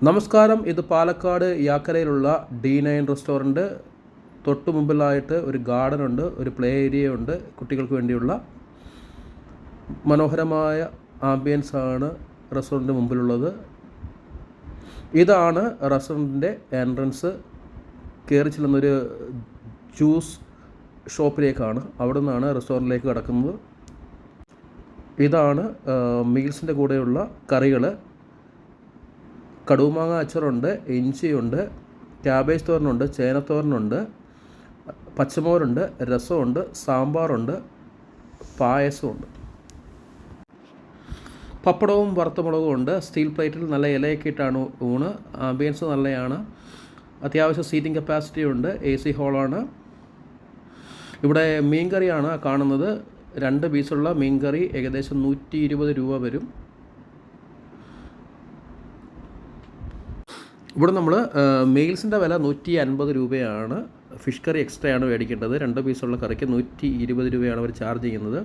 നമസ്കാരം. ഇത് Palakkad യാക്കരയിലുള്ള D9 restaurant. തൊട്ട് മുമ്പിലായിട്ട് ഒരു ഗാർഡൻ ഉണ്ട്, ഒരു പ്ലേ ഏരിയ ഉണ്ട്. കുട്ടികൾക്ക് വേണ്ടിയുള്ള മനോഹരമായ ആംബിയൻസ് ആണ് റെസ്റ്റോറൻറ്റിന് മുമ്പിലുള്ളത്. ഇതാണ് റെസ്റ്റോറൻറ്റിൻ്റെ എൻട്രൻസ്. കയറി ചെല്ലുന്നൊരു ജ്യൂസ് ഷോപ്പിലേക്കാണ്. അവിടെ നിന്നാണ് റെസ്റ്റോറൻറ്റിലേക്ക് കടക്കുന്നത്. ഇതാണ് മീൽസിൻ്റെ കൂടെയുള്ള കറികൾ. കടുമാങ്ങ അച്ചാറുണ്ട്, ഇഞ്ചിയുണ്ട്, ക്യാബേജ് തോരനുണ്ട്, ചേനത്തോരനുണ്ട്, പച്ചമോരുണ്ട്, രസമുണ്ട്, സാമ്പാറുണ്ട്, പായസമുണ്ട്, പപ്പടവും വറുത്ത മുളകും ഉണ്ട്. സ്റ്റീൽ പ്ലേറ്റിൽ നല്ല ഇലയൊക്കെ ഇട്ടാണ് ഊണ്. ആംബിയൻസ് നല്ലതാണ്. അത്യാവശ്യം സീറ്റിംഗ് കപ്പാസിറ്റി ഉണ്ട്. AC ഹോളാണ്. ഇവിടെ മീൻ കറിയാണ് കാണുന്നത്. 2 പീസുള്ള മീൻ കറി ഏകദേശം 120 രൂപ വരും. ഇവിടെ നമ്മൾ മീൽസിൻ്റെ വില 150 രൂപയാണ്. ഫിഷ് കറി എക്സ്ട്രാ ആണ് മേടിക്കേണ്ടത്. 2 പീസുള്ള കറിക്ക് 120 രൂപയാണ് അവർ ചാർജ് ചെയ്യുന്നത്.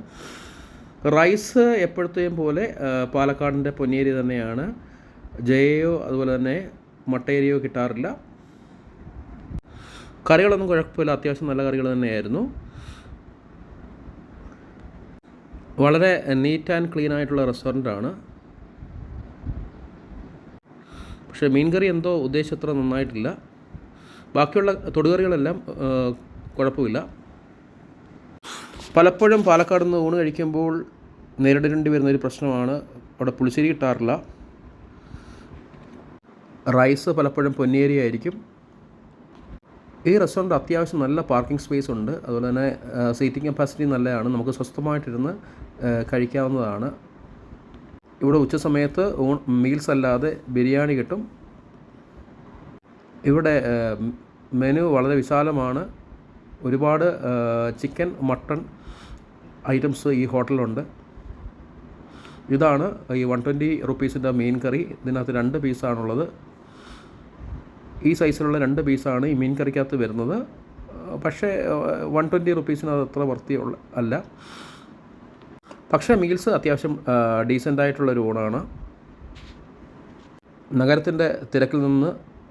റൈസ് എപ്പോഴത്തെയും പോലെ പാലക്കാടിൻ്റെ പൊന്നിയരി തന്നെയാണ്. ജയയോ അതുപോലെ തന്നെ മട്ടയരിയോ കിട്ടാറില്ല. കറികളൊന്നും കുഴപ്പമില്ല, അത്യാവശ്യം നല്ല കറികൾ തന്നെയായിരുന്നു. വളരെ നീറ്റ് ആൻഡ് ക്ലീൻ ആയിട്ടുള്ള റെസ്റ്റോറൻ്റാണ്. പക്ഷേ മീൻ കറി എന്തോ ഉദ്ദേശിച്ചത്ര നന്നായിട്ടില്ല. ബാക്കിയുള്ള തൊടുകറികളെല്ലാം കുഴപ്പമില്ല. പലപ്പോഴും പാലക്കാട് നിന്ന് ഊണ് കഴിക്കുമ്പോൾ നേരിടേണ്ടി വരുന്നൊരു പ്രശ്നമാണ്, അവിടെ പുളിശ്ശേരി കിട്ടാറില്ല. റൈസ് പലപ്പോഴും പൊന്നിയരി ആയിരിക്കും. ഈ റെസ്റ്റോറൻറ്റ് അത്യാവശ്യം നല്ല പാർക്കിംഗ് സ്പേസ് ഉണ്ട്. അതുപോലെ തന്നെ സീറ്റിംഗ് കപ്പാസിറ്റി നല്ലതാണ്. നമുക്ക് സ്വസ്ഥമായിട്ടിരുന്ന് കഴിക്കാവുന്നതാണ്. ഇവിടെ ഉച്ച സമയത്ത് മീൽസ് അല്ലാതെ ബിരിയാണി കിട്ടും. ഇവിടെ മെനു വളരെ വിശാലമാണ്. ഒരുപാട് ചിക്കൻ, മട്ടൺ ഐറ്റംസ് ഈ ഹോട്ടലിലുണ്ട്. ഇതാണ് ഈ 120 റുപ്പീസിൻ്റെ മീൻ കറി. ഇതിനകത്ത് 2 പീസാണുള്ളത്. ഈ സൈസിലുള്ള 2 പീസാണ് ഈ മീൻ കറിക്കകത്ത് വരുന്നത്. പക്ഷേ 120 റുപ്പീസിന് അത് അത്ര വർത്തിയുള്ള അല്ല. പക്ഷേ മീൽസ് അത്യാവശ്യം ഡീസൻ്റായിട്ടുള്ളൊരു ഊണാണ്. നഗരത്തിൻ്റെ തിരക്കിൽ നിന്ന്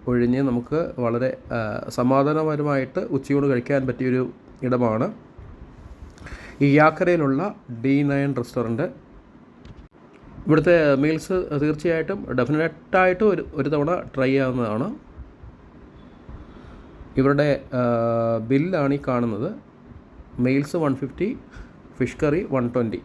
ഒഴിഞ്ഞ് നമുക്ക് വളരെ സമാധാനപരമായിട്ട് ഉച്ചയൂണ് കഴിക്കാൻ പറ്റിയൊരു ഇടമാണ് ഈ യാക്കരയിലുള്ള D9 റെസ്റ്റോറൻറ്റ്. ഇവിടുത്തെ മീൽസ് തീർച്ചയായിട്ടും ഡെഫിനറ്റായിട്ട് ഒരു തവണ ട്രൈ ചെയ്യാവുന്നതാണ്. ഇവരുടെ ബില്ലാണ് ഈ കാണുന്നത്. Meals 150, fish curry 120.